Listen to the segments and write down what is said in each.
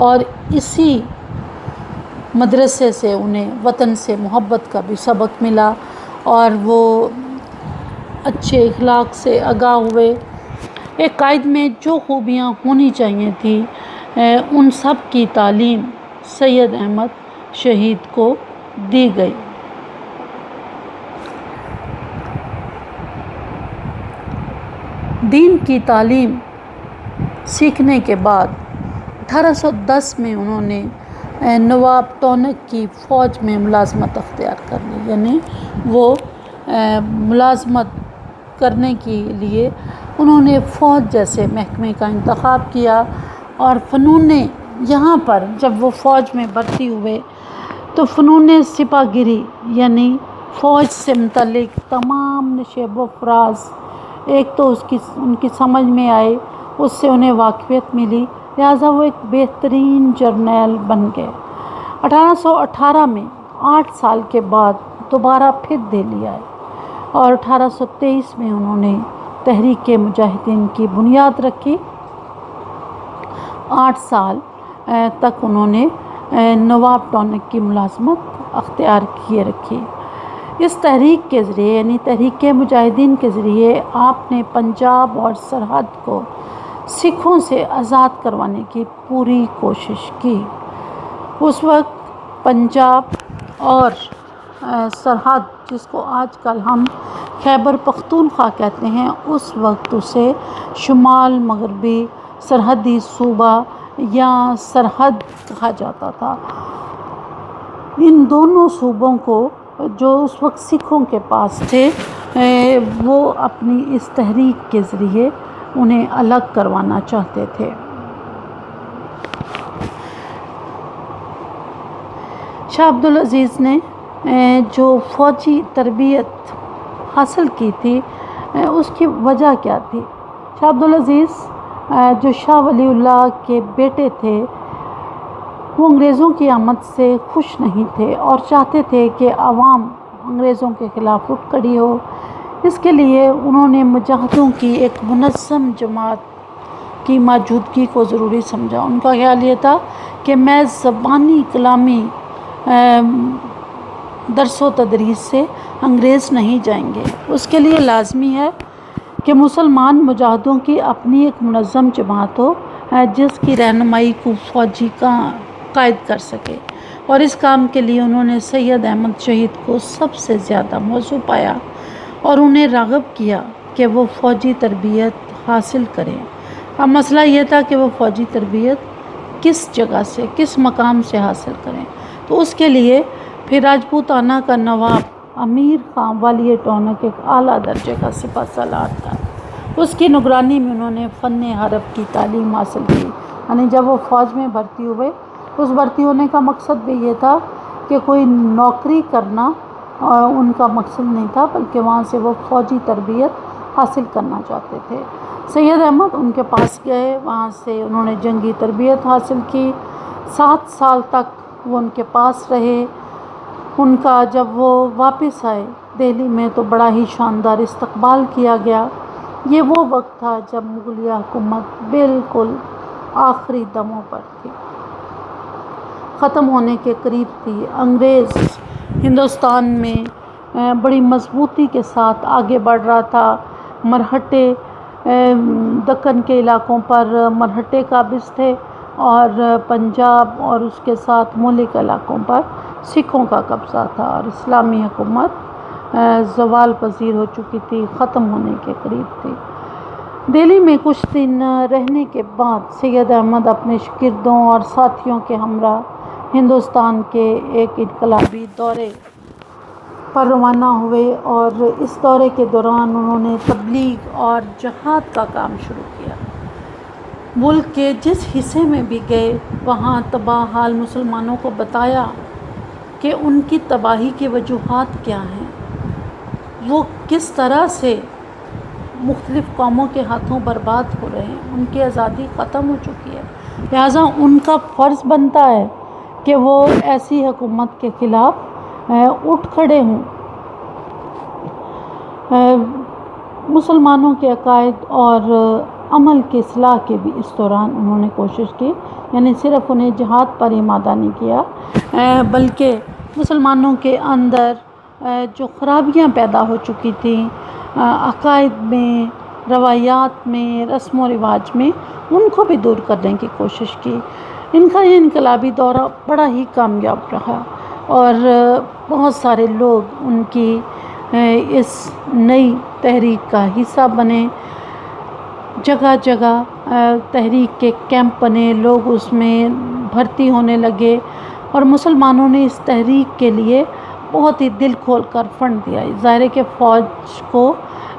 اور اسی مدرسے سے انہیں وطن سے محبت کا بھی سبق ملا اور وہ اچھے اخلاق سے آگاہ ہوئے۔ ایک قائد میں جو خوبیاں ہونی چاہیے تھیں ان سب کی تعلیم سید احمد شہید کو دی گئی۔ دین کی تعلیم سیکھنے کے بعد 1810 میں انہوں نے نواب تونک کی فوج میں ملازمت اختیار کر لی، یعنی وہ ملازمت کرنے کے لیے انہوں نے فوج جیسے محکمے کا انتخاب کیا، اور فنون یہاں پر جب وہ فوج میں بھرتی ہوئے تو فنون سپہ گیری یعنی فوج سے متعلق تمام نشیب و فراز ایک تو ان کی سمجھ میں آئے، اس سے انہیں واقفیت ملی، لہٰذا وہ ایک بہترین جرنیل بن گئے۔ 1818 میں 8 سال کے بعد دوبارہ پھر دہلی آئے اور 1823 میں انہوں نے تحریک مجاہدین کی بنیاد رکھی۔ 8 سال تک انہوں نے نواب تونک کی ملازمت اختیار کیے رکھی۔ اس تحریک کے ذریعے یعنی تحریک مجاہدین کے ذریعے آپ نے پنجاب اور سرحد کو سکھوں سے آزاد کروانے کی پوری کوشش کی۔ اس وقت پنجاب اور سرحد جس کو آج کل ہم خیبر پختونخوا کہتے ہیں، اس وقت اسے شمال مغربی سرحدی صوبہ یا سرحد کہا جاتا تھا۔ ان دونوں صوبوں کو جو اس وقت سکھوں کے پاس تھے وہ اپنی اس تحریک کے ذریعے انہیں الگ کروانا چاہتے تھے۔ شاہ عبدالعزیز نے جو فوجی تربیت حاصل کی تھی اس کی وجہ کیا تھی؟ شاہ عبدالعزیز جو شاہ ولی اللہ کے بیٹے تھے وہ انگریزوں کی آمد سے خوش نہیں تھے اور چاہتے تھے کہ عوام انگریزوں کے خلاف اٹھ کھڑی ہو۔ اس کے لیے انہوں نے مجاہدوں کی ایک منظم جماعت کی موجودگی کو ضروری سمجھا۔ ان کا خیال یہ تھا کہ محض زبانی کلامی درس و تدریس سے انگریز نہیں جائیں گے، اس کے لیے لازمی ہے کہ مسلمان مجاہدوں کی اپنی ایک منظم جماعت ہو جس کی رہنمائی کو فوجی کا قائد کر سکے، اور اس کام کے لیے انہوں نے سید احمد شہید کو سب سے زیادہ موزوں پایا اور انہیں راغب کیا کہ وہ فوجی تربیت حاصل کریں۔ اب مسئلہ یہ تھا کہ وہ فوجی تربیت کس جگہ سے کس مقام سے حاصل کریں، تو اس کے لیے پھر راجپوتانہ کا نواب امیر خان والی ٹونک ایک اعلیٰ درجے کا سپہ سالار تھا، اس کی نگرانی میں انہوں نے فن حرب کی تعلیم حاصل کی۔ یعنی جب وہ فوج میں بھرتی ہوئے، اس بھرتی ہونے کا مقصد بھی یہ تھا کہ کوئی نوکری کرنا ان کا مقصد نہیں تھا، بلکہ وہاں سے وہ فوجی تربیت حاصل کرنا چاہتے تھے۔ سید احمد ان کے پاس گئے، وہاں سے انہوں نے جنگی تربیت حاصل کی۔ 7 سال تک وہ ان کے پاس رہے۔ ان کا جب وہ واپس آئے دہلی میں تو بڑا ہی شاندار استقبال کیا گیا۔ یہ وہ وقت تھا جب مغلیہ حکومت بالکل آخری دموں پر تھی، ختم ہونے کے قریب تھی۔ انگریز ہندوستان میں بڑی مضبوطی کے ساتھ آگے بڑھ رہا تھا۔ مرہٹے دکن کے علاقوں پر مرہٹے قابض تھے اور پنجاب اور اس کے ساتھ ملک علاقوں پر سکھوں کا قبضہ تھا، اور اسلامی حکومت زوال پذیر ہو چکی تھی، ختم ہونے کے قریب تھی۔ دہلی میں کچھ دن رہنے کے بعد سید احمد اپنے شاگردوں اور ساتھیوں کے ہمراہ ہندوستان کے ایک انقلابی دورے پر روانہ ہوئے، اور اس دورے کے دوران انہوں نے تبلیغ اور جہاد کا کام شروع کیا۔ ملک کے جس حصے میں بھی گئے وہاں تباہ حال مسلمانوں کو بتایا کہ ان کی تباہی کی وجوہات کیا ہیں، وہ کس طرح سے مختلف قوموں کے ہاتھوں برباد ہو رہے ہیں، ان کی آزادی ختم ہو چکی ہے، لہٰذا ان کا فرض بنتا ہے کہ وہ ایسی حکومت کے خلاف اٹھ کھڑے ہوں۔ مسلمانوں کے عقائد اور عمل کی اصلاح کی بھی اس دوران انہوں نے کوشش کی، یعنی صرف انہیں جہاد پر ہی مادہ نہیں کیا بلکہ مسلمانوں کے اندر جو خرابیاں پیدا ہو چکی تھیں عقائد میں، روایات میں، رسم و رواج میں، ان کو بھی دور کرنے کی کوشش کی۔ ان کا یہ انقلابی دورہ بڑا ہی کامیاب رہا اور بہت سارے لوگ ان کی اس نئی تحریک کا حصہ بنے۔ جگہ جگہ تحریک کے کیمپ بنے، لوگ اس میں بھرتی ہونے لگے اور مسلمانوں نے اس تحریک کے لیے بہت ہی دل کھول کر فنڈ دیا۔ ظاہر ہے کہ فوج کو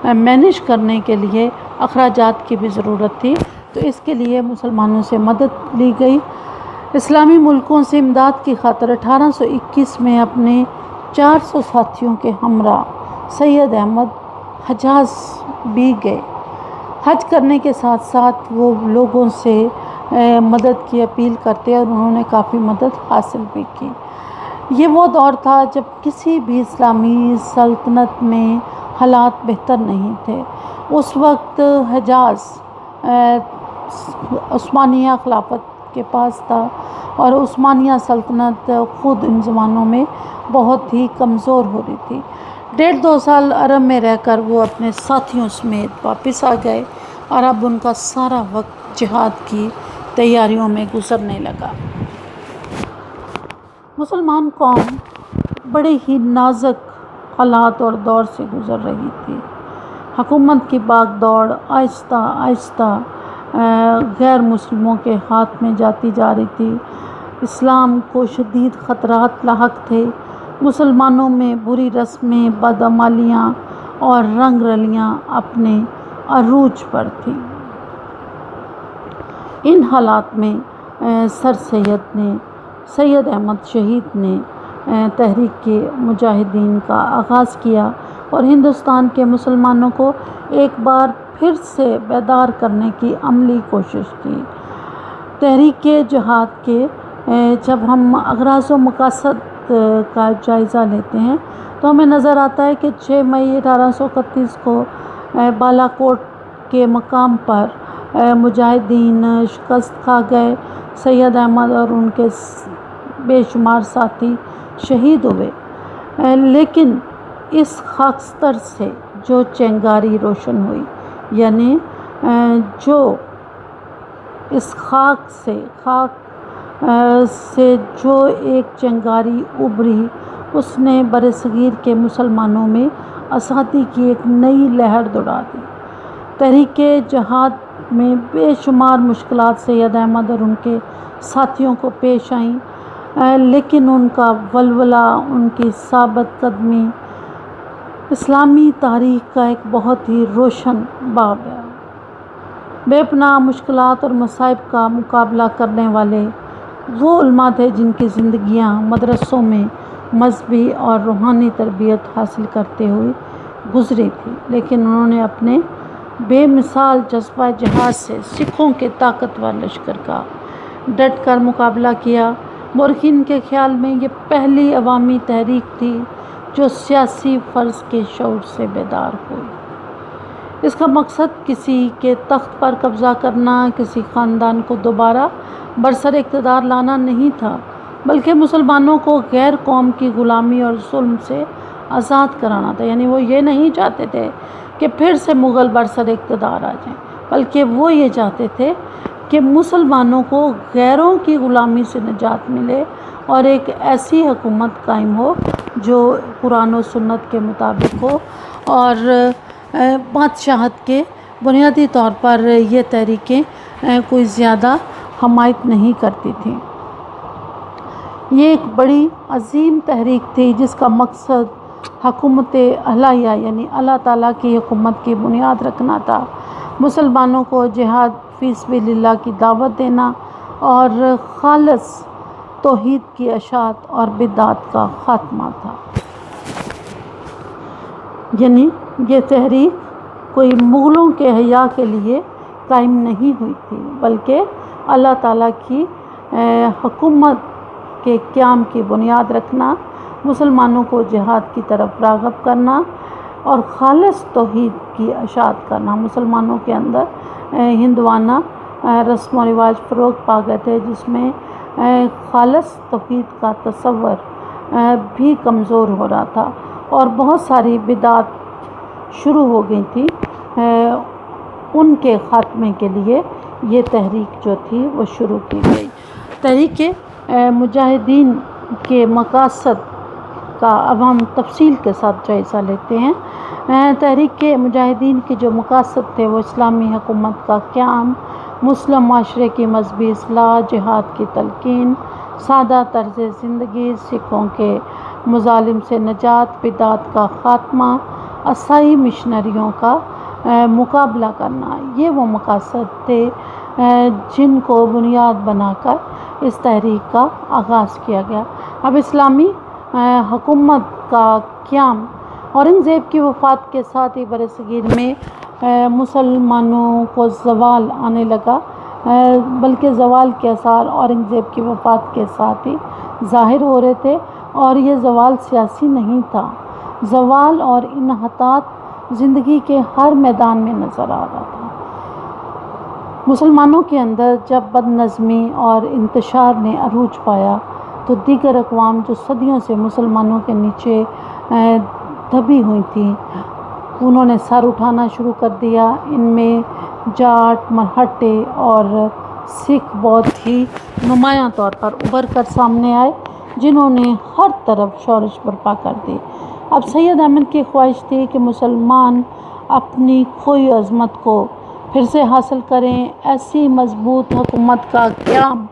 مینیج کرنے کے لیے اخراجات کی بھی ضرورت تھی، تو اس کے لیے مسلمانوں سے مدد لی گئی۔ اسلامی ملکوں سے امداد کی خاطر 1821 میں اپنے 400 ساتھیوں کے ہمراہ سید احمد حجاز بھی گئے۔ حج کرنے کے ساتھ ساتھ وہ لوگوں سے مدد کی اپیل کرتے اور انہوں نے کافی مدد حاصل بھی کی۔ یہ وہ دور تھا جب کسی بھی اسلامی سلطنت میں حالات بہتر نہیں تھے۔ اس وقت حجاز عثمانیہ خلافت کے پاس تھا اور عثمانیہ سلطنت خود ان زمانوں میں بہت ہی کمزور ہو رہی تھی۔ 1.5-2 سال عرب میں رہ کر وہ اپنے ساتھیوں سمیت واپس آ گئے اور اب ان کا سارا وقت جہاد کی تیاریوں میں گزرنے لگا۔ مسلمان قوم بڑے ہی نازک حالات اور دور سے گزر رہی تھی۔ حکومت کی باغ دوڑ آہستہ آہستہ غیر مسلموں کے ہاتھ میں جاتی جا رہی تھی۔ اسلام کو شدید خطرات لاحق تھے۔ مسلمانوں میں بری رسمیں، بدعمالیاں اور رنگ رلیاں اپنے عروج پر تھیں۔ ان حالات میں سید احمد شہید نے تحریک کے مجاہدین کا آغاز کیا اور ہندوستان کے مسلمانوں کو ایک بار پھر سے بیدار کرنے کی عملی کوشش کی۔ تحریک جہاد کے جب ہم اغراض و مقاصد کا جائزہ لیتے ہیں تو ہمیں نظر آتا ہے کہ 6 مئی 1831 کو بالا کوٹ کے مقام پر مجاہدین شکست کھا گئے۔ سید احمد اور ان کے بے شمار ساتھی شہید ہوئے، لیکن اس خاکستر سے جو چنگاری روشن ہوئی، یعنی جو اس خاک سے جو ایک چنگاری ابھری، اس نے برصغیر کے مسلمانوں میں آزادی کی ایک نئی لہر دوڑا دی۔ تحریک جہاد میں بے شمار مشکلات سید احمد اور ان کے ساتھیوں کو پیش آئیں، لیکن ان کا ولولہ، ان کی ثابت قدمی اسلامی تاریخ کا ایک بہت ہی روشن باب ہے۔ بے پناہ مشکلات اور مصائب کا مقابلہ کرنے والے وہ علماء تھے جن کی زندگیاں مدرسوں میں مذہبی اور روحانی تربیت حاصل کرتے ہوئے گزری تھی، لیکن انہوں نے اپنے بے مثال جذبہ جہاد سے سکھوں کے طاقتور لشکر کا ڈٹ کر مقابلہ کیا۔ مورخین کے خیال میں یہ پہلی عوامی تحریک تھی جو سیاسی فرض کے شعور سے بیدار ہوئی۔ اس کا مقصد کسی کے تخت پر قبضہ کرنا، کسی خاندان کو دوبارہ برسر اقتدار لانا نہیں تھا، بلکہ مسلمانوں کو غیر قوم کی غلامی اور ظلم سے آزاد کرانا تھا۔ یعنی وہ یہ نہیں چاہتے تھے کہ پھر سے مغل برسر اقتدار آ جائیں، بلکہ وہ یہ چاہتے تھے کہ مسلمانوں کو غیروں کی غلامی سے نجات ملے اور ایک ایسی حکومت قائم ہو جو قرآن و سنت کے مطابق ہو، اور بادشاہت کے بنیادی طور پر یہ تحریکیں کوئی زیادہ حمایت نہیں کرتی تھیں۔ یہ ایک بڑی عظیم تحریک تھی جس کا مقصد حکومت الہیہ یعنی اللہ تعالیٰ کی حکومت کی بنیاد رکھنا تھا، مسلمانوں کو جہاد فی سبیل اللہ کی دعوت دینا اور خالص توحید کی اشاعت اور بدعت کا خاتمہ تھا۔ یعنی یہ تحریک کوئی مغلوں کے حیا کے لیے قائم نہیں ہوئی تھی، بلکہ اللہ تعالیٰ کی حکومت کے قیام کی بنیاد رکھنا، مسلمانوں کو جہاد کی طرف راغب کرنا، اور خالص توحید کی اشاعت کرنا۔ مسلمانوں کے اندر ہندوانہ رسم و رواج فروغ پا گئے تھے، جس میں خالص توحید کا تصور بھی کمزور ہو رہا تھا، اور بہت ساری بدعات شروع ہو گئی تھی۔ ان کے خاتمے کے لیے یہ تحریک جو تھی وہ شروع کی گئی۔ تحریک مجاہدین کے مقاصد کا اب ہم تفصیل کے ساتھ جائزہ لیتے ہیں۔ تحریک مجاہدین کے جو مقاصد تھے وہ اسلامی حکومت کا قیام، مسلم معاشرے کی مذہبی اصلاح، جہاد کی تلقین، سادہ طرز زندگی، سکھوں کے مظالم سے نجات، بدعات کا خاتمہ، عیسائی مشنریوں کا مقابلہ کرنا، یہ وہ مقاصد تھے جن کو بنیاد بنا کر اس تحریک کا آغاز کیا گیا۔ اب اسلامی حکومت کا قیام اورنگزیب کی وفات کے ساتھ ہی برصغیر میں مسلمانوں کو زوال آنے لگا، بلکہ زوال کے آثار اورنگزیب کی وفات کے ساتھ ہی ظاہر ہو رہے تھے، اور یہ زوال سیاسی نہیں تھا، زوال اور انحطاط زندگی کے ہر میدان میں نظر آ رہا تھا۔ مسلمانوں کے اندر جب بد نظمی اور انتشار نے عروج پایا تو دیگر اقوام جو صدیوں سے مسلمانوں کے نیچے دبی ہوئی تھیں، انہوں نے سر اٹھانا شروع کر دیا۔ ان میں جاٹ، مرہٹے اور سکھ بہت ہی نمایاں طور پر ابھر کر سامنے آئے، جنہوں نے ہر طرف شورش برپا کر دی۔ اب سید احمد کی خواہش تھی کہ مسلمان اپنی کھوئی عظمت کو پھر سے حاصل کریں، ایسی مضبوط حکومت کا قیام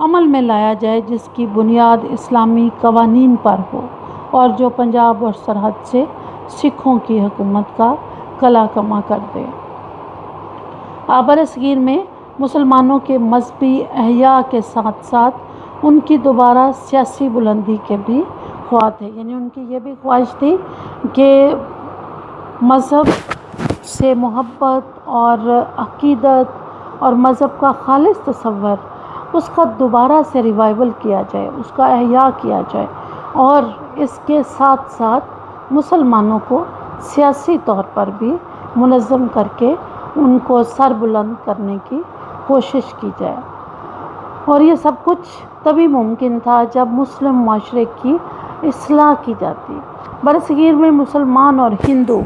عمل میں لایا جائے جس کی بنیاد اسلامی قوانین پر ہو، اور جو پنجاب اور سرحد سے سکھوں کی حکومت کا کلا کما کر دے۔ برصغیر میں مسلمانوں کے مذہبی احیاء کے ساتھ ساتھ ان کی دوبارہ سیاسی بلندی کے بھی خواہاں تھے، یعنی ان کی یہ بھی خواہش تھی کہ مذہب سے محبت اور عقیدت اور مذہب کا خالص تصور، اس کا دوبارہ سے ریوائول کیا جائے، اس کا احیاء کیا جائے، اور اس کے ساتھ ساتھ مسلمانوں کو سیاسی طور پر بھی منظم کر کے ان کو سر بلند کرنے کی کوشش کی جائے۔ اور یہ سب کچھ تبھی ممکن تھا جب مسلم معاشرے کی اصلاح کی جاتی۔ برصغیر میں مسلمان اور ہندو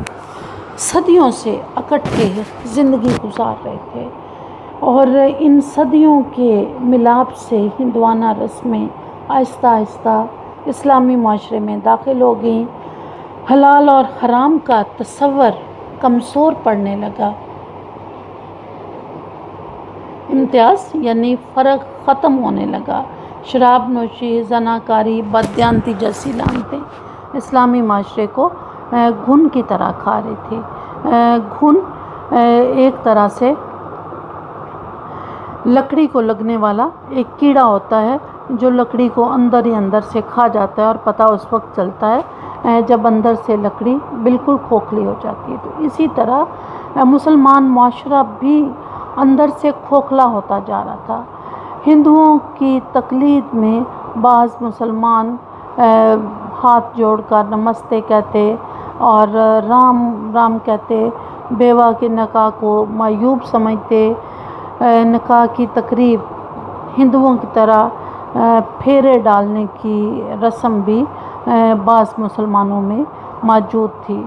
صدیوں سے اکٹھے زندگی گزار رہے تھے، اور ان صدیوں کے ملاپ سے ہندوانہ رسمیں آہستہ آہستہ اسلامی معاشرے میں داخل ہو گئیں، حلال اور حرام کا تصور کمزور پڑنے لگا، امتیاز یعنی فرق ختم ہونے لگا، شراب نوشی، زناکاری، بددیانتی جیسی لعنتیں اسلامی معاشرے کو گھن کی طرح کھا رہی تھی۔ گھن ایک طرح سے لکڑی کو لگنے والا ایک کیڑا ہوتا ہے جو لکڑی کو اندر ہی اندر سے کھا جاتا ہے، اور پتہ اس وقت چلتا ہے جب اندر سے لکڑی بالکل کھوکھلی ہو جاتی ہے۔ تو اسی طرح مسلمان معاشرہ بھی اندر سے کھوکھلا ہوتا جا رہا تھا۔ ہندوؤں کی تقلید میں بعض مسلمان ہاتھ جوڑ کر نمستے کہتے اور رام رام کہتے، بیوہ کے نکاح کو معیوب سمجھتے، نکاح کی تقریب ہندوؤں کی طرح پھیرے ڈالنے کی رسم بھی بعض مسلمانوں میں موجود تھی،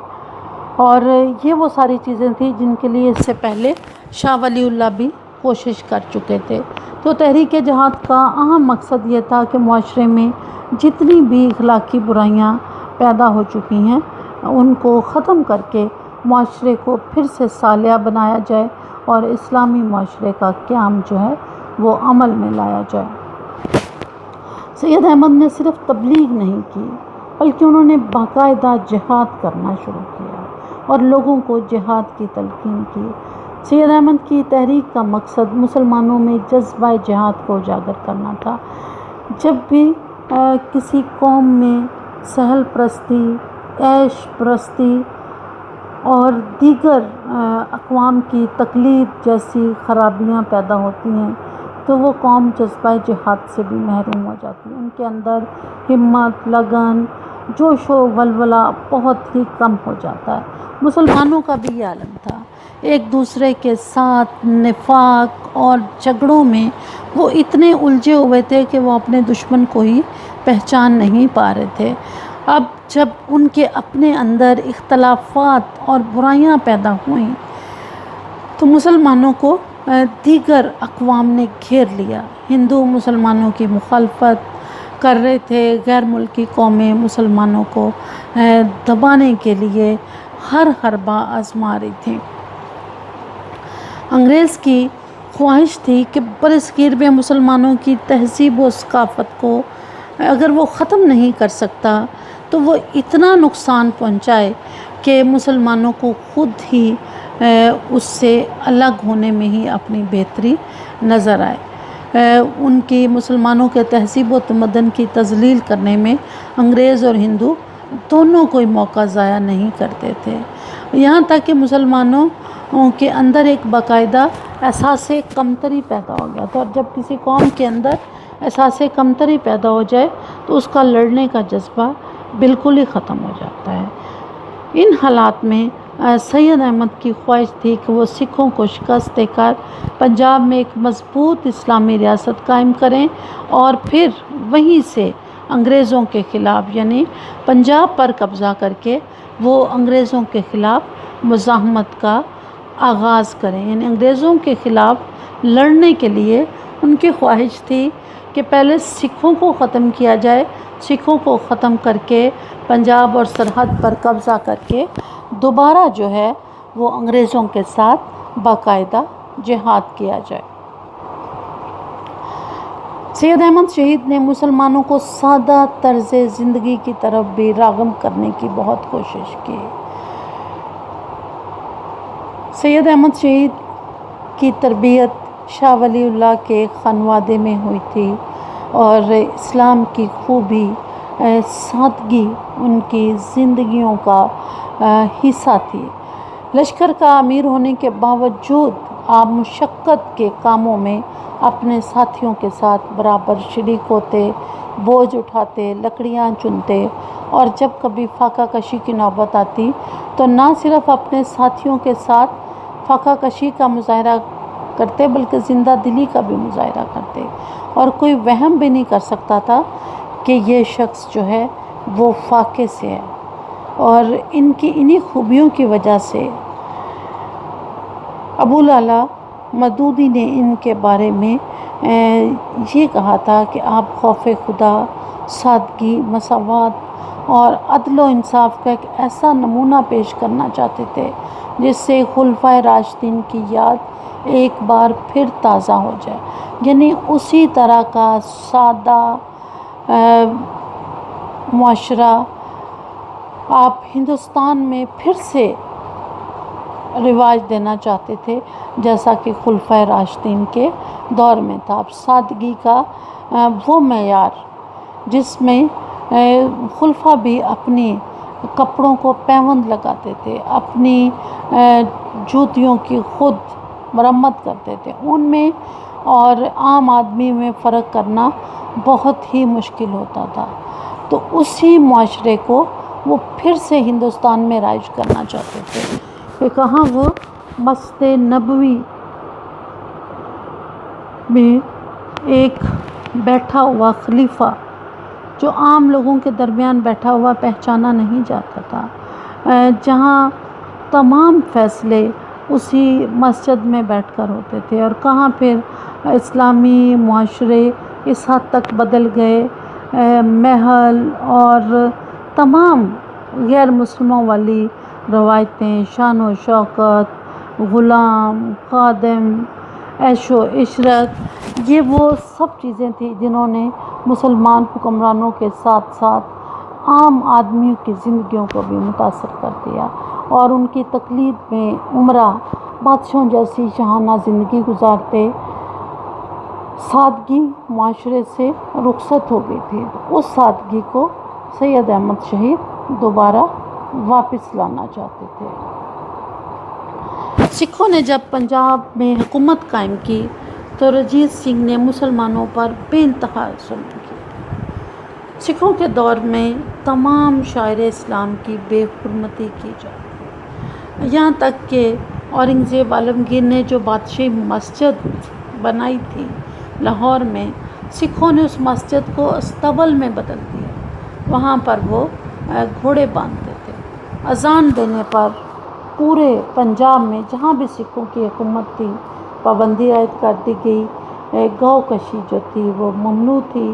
اور یہ وہ ساری چیزیں تھیں جن کے لیے اس سے پہلے شاہ ولی اللہ بھی کوشش کر چکے تھے۔ تو تحریک جہاد کا اہم مقصد یہ تھا کہ معاشرے میں جتنی بھی اخلاقی برائیاں پیدا ہو چکی ہیں ان کو ختم کر کے معاشرے کو پھر سے صالح بنایا جائے، اور اسلامی معاشرے کا قیام جو ہے وہ عمل میں لایا جائے۔ سید احمد نے صرف تبلیغ نہیں کی، بلکہ انہوں نے باقاعدہ جہاد کرنا شروع کیا اور لوگوں کو جہاد کی تلقین کی۔ سید احمد کی تحریک کا مقصد مسلمانوں میں جذبہ جہاد کو اجاگر کرنا تھا۔ جب بھی کسی قوم میں سہل پرستی، عیش پرستی اور دیگر اقوام کی تقلید جیسی خرابیاں پیدا ہوتی ہیں تو وہ قوم جذبہ جہاد سے بھی محروم ہو جاتی ہے۔ ان کے اندر ہمت، لگن، جوش و ولولہ بہت ہی کم ہو جاتا ہے۔ مسلمانوں کا بھی یہ عالم تھا، ایک دوسرے کے ساتھ نفاق اور جھگڑوں میں وہ اتنے الجھے ہوئے تھے کہ وہ اپنے دشمن کو ہی پہچان نہیں پا رہے تھے۔ اب جب ان کے اپنے اندر اختلافات اور برائیاں پیدا ہوئیں تو مسلمانوں کو دیگر اقوام نے گھیر لیا۔ ہندو مسلمانوں کی مخالفت کر رہے تھے، غیر ملکی قومیں مسلمانوں کو دبانے کے لیے ہر حربہ آزما رہی تھیں۔ انگریز کی خواہش تھی کہ برصغیر میں مسلمانوں کی تہذیب و ثقافت کو اگر وہ ختم نہیں کر سکتا تو وہ اتنا نقصان پہنچائے کہ مسلمانوں کو خود ہی اس سے الگ ہونے میں ہی اپنی بہتری نظر آئے۔ ان کی مسلمانوں کے تہذیب و تمدن کی تذلیل کرنے میں انگریز اور ہندو دونوں کوئی موقع ضائع نہیں کرتے تھے، یہاں تک کہ مسلمانوں کے اندر ایک باقاعدہ احساس کمتری پیدا ہو گیا تھا، اور جب کسی قوم کے اندر احساس کمتری پیدا ہو جائے تو اس کا لڑنے کا جذبہ بالکل ہی ختم ہو جاتا ہے۔ ان حالات میں سید احمد کی خواہش تھی کہ وہ سکھوں کو شکست دے کر پنجاب میں ایک مضبوط اسلامی ریاست قائم کریں اور پھر وہیں سے انگریزوں کے خلاف یعنی پنجاب پر قبضہ کر کے وہ انگریزوں کے خلاف مزاحمت کا آغاز کریں، یعنی انگریزوں کے خلاف لڑنے کے لیے ان کی خواہش تھی کہ پہلے سکھوں کو ختم کیا جائے، سکھوں کو ختم کر کے پنجاب اور سرحد پر قبضہ کر کے دوبارہ جو ہے وہ انگریزوں کے ساتھ باقاعدہ جہاد کیا جائے۔ سید احمد شہید نے مسلمانوں کو سادہ طرز زندگی کی طرف بھی راغب کرنے کی بہت کوشش کی۔ سید احمد شہید کی تربیت شاہ ولی اللہ کے خانوادے میں ہوئی تھی اور اسلام کی خوبی، سادگی ان کی زندگیوں کا حصہ تھی۔ لشکر کا امیر ہونے کے باوجود آپ مشقت کے کاموں میں اپنے ساتھیوں کے ساتھ برابر شریک ہوتے، بوجھ اٹھاتے، لکڑیاں چنتے، اور جب کبھی فاقہ کشی کی نوبت آتی تو نہ صرف اپنے ساتھیوں کے ساتھ فاقہ کشی کا مظاہرہ کرتے بلکہ زندہ دلی کا بھی مظاہرہ کرتے، اور کوئی وہم بھی نہیں کر سکتا تھا کہ یہ شخص جو ہے وہ فاقے سے ہے۔ اور ان کی انہی خوبیوں کی وجہ سے ابو لعلی مودودی نے ان کے بارے میں یہ کہا تھا کہ آپ خوف خدا، سادگی، مساوات اور عدل و انصاف کا ایک ایسا نمونہ پیش کرنا چاہتے تھے جس سے خلفائے راشدین کی یاد ایک بار پھر تازہ ہو جائے، یعنی اسی طرح کا سادہ معاشرہ آپ ہندوستان میں پھر سے رواج دینا چاہتے تھے جیسا کہ خلفائے راشدین کے دور میں تھا۔ اب سادگی کا وہ معیار جس میں خلفاء بھی اپنی کپڑوں کو پیوند لگاتے تھے، اپنی جوتیوں کی خود مرمت کرتے تھے، ان میں اور عام آدمی میں فرق کرنا بہت ہی مشکل ہوتا تھا، تو اسی معاشرے کو وہ پھر سے ہندوستان میں رائج کرنا چاہتے تھے کہ کہاں وہ مسجد نبوی میں ایک بیٹھا ہوا خلیفہ جو عام لوگوں کے درمیان بیٹھا ہوا پہچانا نہیں جاتا تھا، جہاں تمام فیصلے اسی مسجد میں بیٹھ کر ہوتے تھے، اور کہاں پھر اسلامی معاشرے اس حد تک بدل گئے، محل اور تمام غیر مسلموں والی روایتیں، شان و شوکت، غلام، خادم، عیش و عشرت، یہ وہ سب چیزیں تھیں جنہوں نے مسلمان حکمرانوں کے ساتھ ساتھ عام آدمیوں کی زندگیوں کو بھی متاثر کر دیا، اور ان کی تقلید میں عمرہ بادشاہوں جیسی شاہانہ زندگی گزارتے، سادگی معاشرے سے رخصت ہو گئی تھی۔ اس سادگی کو سید احمد شہید دوبارہ واپس لانا چاہتے تھے۔ سکھوں نے جب پنجاب میں حکومت قائم کی تو رنجیت سنگھ نے مسلمانوں پر بے انتہا ظلم کیا، سکھوں کے دور میں تمام شاعر اسلام کی بے حرمتی کی جاتی، یہاں تک کہ اورنگزیب عالمگیر نے جو بادشاہی مسجد بنائی تھی لاہور میں، سکھوں نے اس مسجد کو استبل میں بدل دیا۔ وہاں پر وہ گھوڑے باندھتے تھے۔ اذان دینے پر پورے پنجاب میں جہاں بھی سکھوں کی حکومت تھی پابندی عائد کر دی گئی۔ گاؤ کشی جو تھی وہ ممنوع تھی۔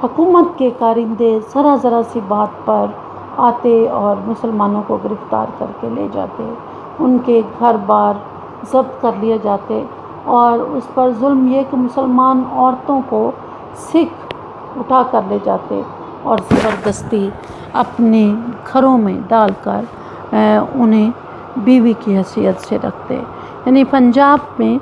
حکومت کے کارندے ذرا سی بات پر آتے اور مسلمانوں کو گرفتار کر کے لے جاتے، ان کے گھر بار ضبط کر لیے جاتے، اور اس پر ظلم یہ کہ مسلمان عورتوں کو سکھ اٹھا کر لے جاتے اور زبردستی اپنے گھروں میں ڈال کر انہیں بیوی کی حیثیت سے رکھتے۔ یعنی پنجاب میں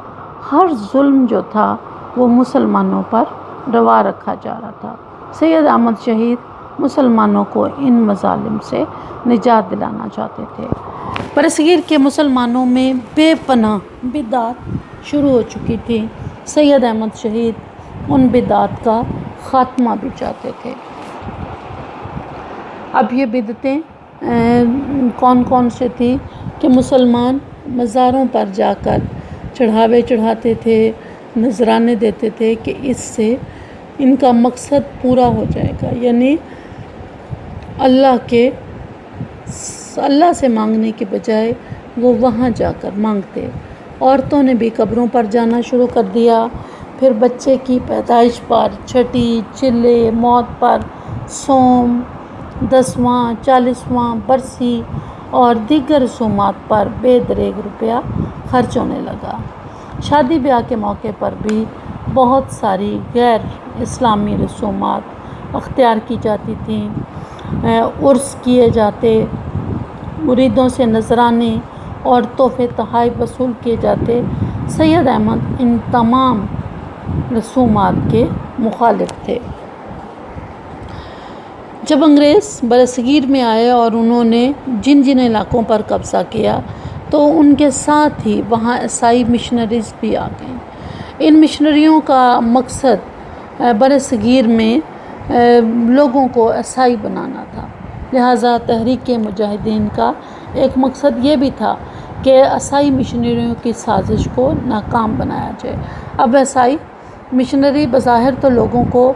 ہر ظلم جو تھا وہ مسلمانوں پر روا رکھا جا رہا تھا۔ سید احمد شہید مسلمانوں کو ان مظالم سے نجات دلانا چاہتے تھے۔ برصغیر کے مسلمانوں میں بے پناہ بدعات شروع ہو چکی تھی۔ سید احمد شہید ان بدعات کا خاتمہ بھی چاہتے تھے۔ اب یہ بدعتیں کون کون سے تھی کہ مسلمان مزاروں پر جا کر چڑھاوے چڑھاتے تھے، نذرانے دیتے تھے کہ اس سے ان کا مقصد پورا ہو جائے گا، یعنی اللہ سے مانگنے کے بجائے وہ وہاں جا کر مانگتے۔ عورتوں نے بھی قبروں پر جانا شروع کر دیا۔ پھر بچے کی پیدائش پر، چھٹی، چلے، موت پر، سوم، 10واں، 40واں برسی اور دیگر رسومات پر بے دریغ روپیہ خرچ ہونے لگا۔ شادی بیاہ کے موقع پر بھی بہت ساری غیر اسلامی رسومات اختیار کی جاتی تھیں۔ عرس کیے جاتے، مریدوں سے نذرانے اور تحفے تحائف وصول کیے جاتے۔ سید احمد ان تمام رسومات کے مخالف تھے۔ جب انگریز برصغیر میں آئے اور انہوں نے جن جن علاقوں پر قبضہ کیا تو ان کے ساتھ ہی وہاں عیسائی مشنریز بھی آ گئیں۔ ان مشنریوں کا مقصد برصغیر میں لوگوں کو عیسائی بنانا تھا، لہٰذا تحریک مجاہدین کا ایک مقصد یہ بھی تھا کہ عیسائی مشنریوں کی سازش کو ناکام بنایا جائے۔ اب عیسائی مشنری بظاہر تو لوگوں کو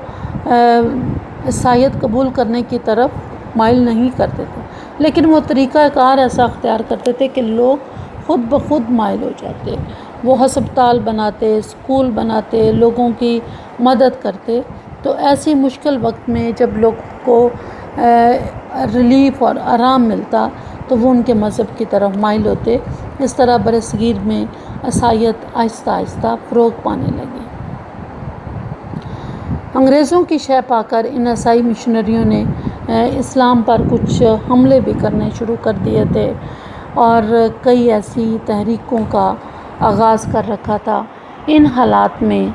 عیسائیت قبول کرنے کی طرف مائل نہیں کرتے تھے، لیکن وہ طریقہ کار ایسا اختیار کرتے تھے کہ لوگ خود بخود مائل ہو جاتے۔ وہ ہسپتال بناتے، اسکول بناتے، لوگوں کی مدد کرتے۔ تو ایسی مشکل وقت میں جب لوگوں کو ریلیف اور آرام ملتا تو وہ ان کے مذہب کی طرف مائل ہوتے۔ اس طرح برصغیر میں عیسائیت آہستہ آہستہ فروغ پانے لگی۔ انگریزوں کی شے پا کر ان عیسائی مشنریوں نے اسلام پر کچھ حملے بھی کرنے شروع کر دیے تھے اور کئی ایسی تحریکوں کا آغاز کر رکھا تھا۔ ان حالات میں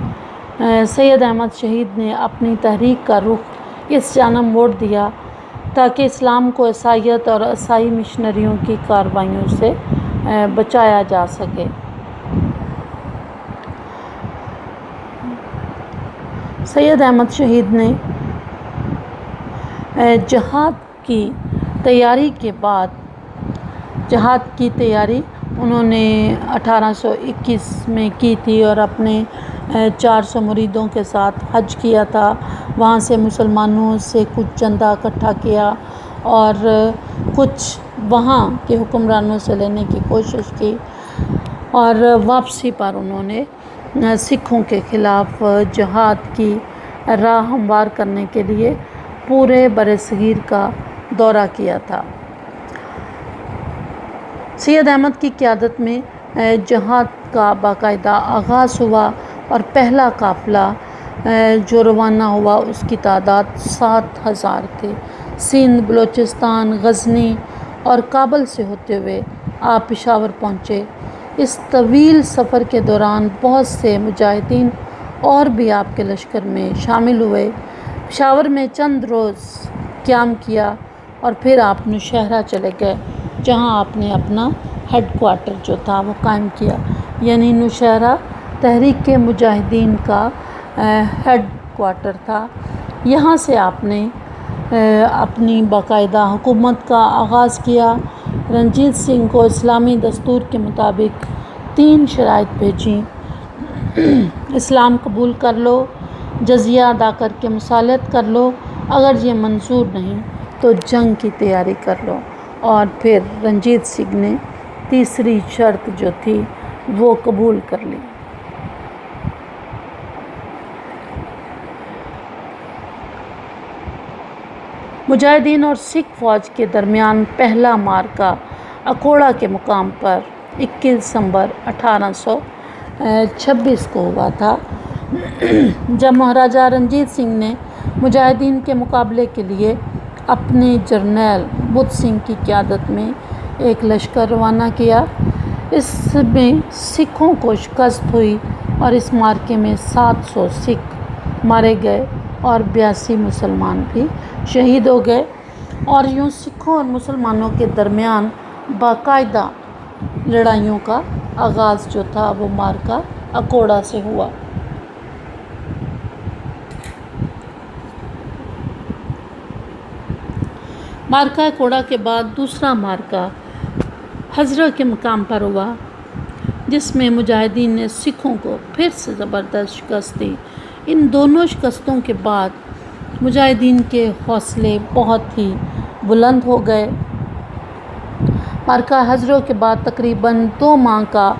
سید احمد شہید نے اپنی تحریک کا رخ اس جانب موڑ دیا تاکہ اسلام کو عیسائیت اور عیسائی مشنریوں کی کارروائیوں سے بچایا جا سکے۔ سید احمد شہید نے جہاد کی تیاری کے بعد، جہاد کی تیاری انہوں نے 1821 میں کی تھی اور اپنے 400 مریدوں کے ساتھ حج کیا تھا۔ وہاں سے مسلمانوں سے کچھ چندہ اکٹھا کیا اور کچھ وہاں کے حکمرانوں سے لینے کی کوشش کی، اور واپسی پر انہوں نے سکھوں کے خلاف جہاد کی راہ ہموار کرنے کے لیے پورے برصغیر کا دورہ کیا تھا۔ سید احمد کی قیادت میں جہاد کا باقاعدہ آغاز ہوا اور پہلا قافلہ جو روانہ ہوا اس کی تعداد 7000 تھی۔ سندھ، بلوچستان، غزنی اور کابل سے ہوتے ہوئے آپ پشاور پہنچے۔ اس طویل سفر کے دوران بہت سے مجاہدین اور بھی آپ کے لشکر میں شامل ہوئے۔ پشاور میں چند روز قیام کیا اور پھر آپ نوشہرہ چلے گئے، جہاں آپ نے اپنا ہیڈ کوارٹر جو تھا وہ قائم کیا۔ یعنی نوشہرہ تحریک کے مجاہدین کا ہیڈ کوارٹر تھا۔ یہاں سے آپ نے اپنی باقاعدہ حکومت کا آغاز کیا۔ رنجیت سنگھ کو اسلامی دستور کے مطابق 3 شرائط بھیجیں: اسلام قبول کر لو، جزیہ ادا کر کے مصالحت کر لو، اگر یہ منظور نہیں تو جنگ کی تیاری کر لو۔ اور پھر رنجیت سنگھ نے تیسری شرط جو تھی وہ قبول کر لی۔ مجاہدین اور سکھ فوج کے درمیان پہلا معرکہ اکوڑا کے مقام پر 21 دسمبر 1826 کو ہوا تھا، جب مہاراجہ رنجیت سنگھ نے مجاہدین کے مقابلے کے لیے اپنے جرنیل بدھ سنگھ کی قیادت میں ایک لشکر روانہ کیا۔ اس میں سکھوں کو شکست ہوئی اور اس معرکے میں 700 سکھ مارے گئے اور 82 مسلمان بھی شہید ہو گئے، اور یوں سکھوں اور مسلمانوں کے درمیان باقاعدہ لڑائیوں کا آغاز جو تھا وہ معرکہ اکوڑا سے ہوا۔ معرکہ اکوڑا کے بعد دوسرا معرکہ ہزرہ کے مقام پر ہوا، جس میں مجاہدین نے سکھوں کو پھر سے زبردست شکست دی۔ ان دونوں شکستوں کے بعد مجاہدین کے حوصلے بہت ہی بلند ہو گئے۔ معرکہ ہزرہ کے بعد تقریباً 2 ماہ کا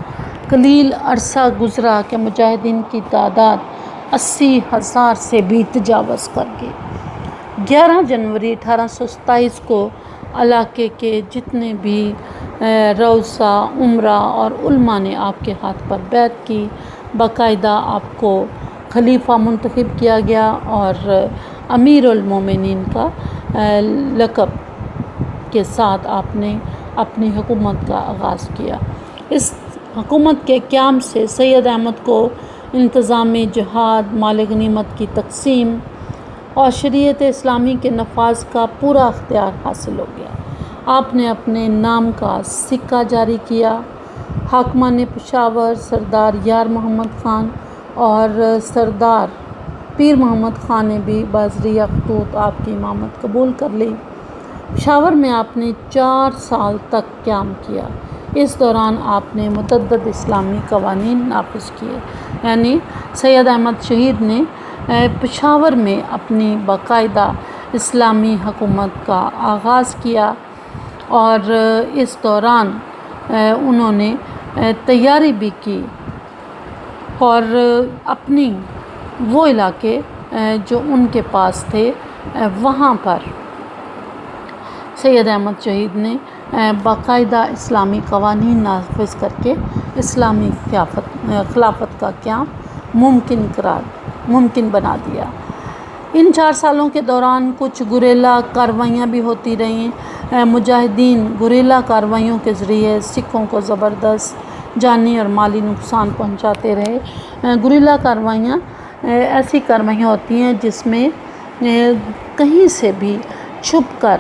قلیل عرصہ گزرا کہ مجاہدین کی تعداد 80,000 سے بھی تجاوز کر گئی۔ 11 جنوری 1827 کو علاقے کے جتنے بھی رؤسا، امراء اور علماء نے آپ کے ہاتھ پر بیعت کی۔ باقاعدہ آپ کو خلیفہ منتخب کیا گیا اور امیر المومنین کا لقب کے ساتھ آپ نے اپنی حکومت کا آغاز کیا۔ اس حکومت کے قیام سے سید احمد کو انتظام جہاد، مال غنیمت کی تقسیم اور شریعت اسلامی کے نفاذ کا پورا اختیار حاصل ہو گیا۔ آپ نے اپنے نام کا سکہ جاری کیا۔ حاکمان پشاور سردار یار محمد خان اور سردار پیر محمد خان نے بھی بازریہ خطوط آپ کی امامت قبول کر لی۔ پشاور میں آپ نے 4 سال تک قیام کیا۔ اس دوران آپ نے متعدد اسلامی قوانین نافذ کیے، یعنی سید احمد شہید نے پشاور میں اپنی باقاعدہ اسلامی حکومت کا آغاز کیا، اور اس دوران انہوں نے تیاری بھی کی اور اپنی وہ علاقے جو ان کے پاس تھے وہاں پر سید احمد شہید نے باقاعدہ اسلامی قوانین نافذ کر کے اسلامی خلافت کا قیام ممکن بنا دیا۔ ان 4 سالوں کے دوران کچھ گوریلا کارروائیاں بھی ہوتی رہیں۔ مجاہدین گوریلا کارروائیوں کے ذریعے سکھوں کو زبردست جانی اور مالی نقصان پہنچاتے رہے۔ گوریلا کارروائیاں ایسی کارروائیاں ہوتی ہیں جس میں کہیں سے بھی چھپ کر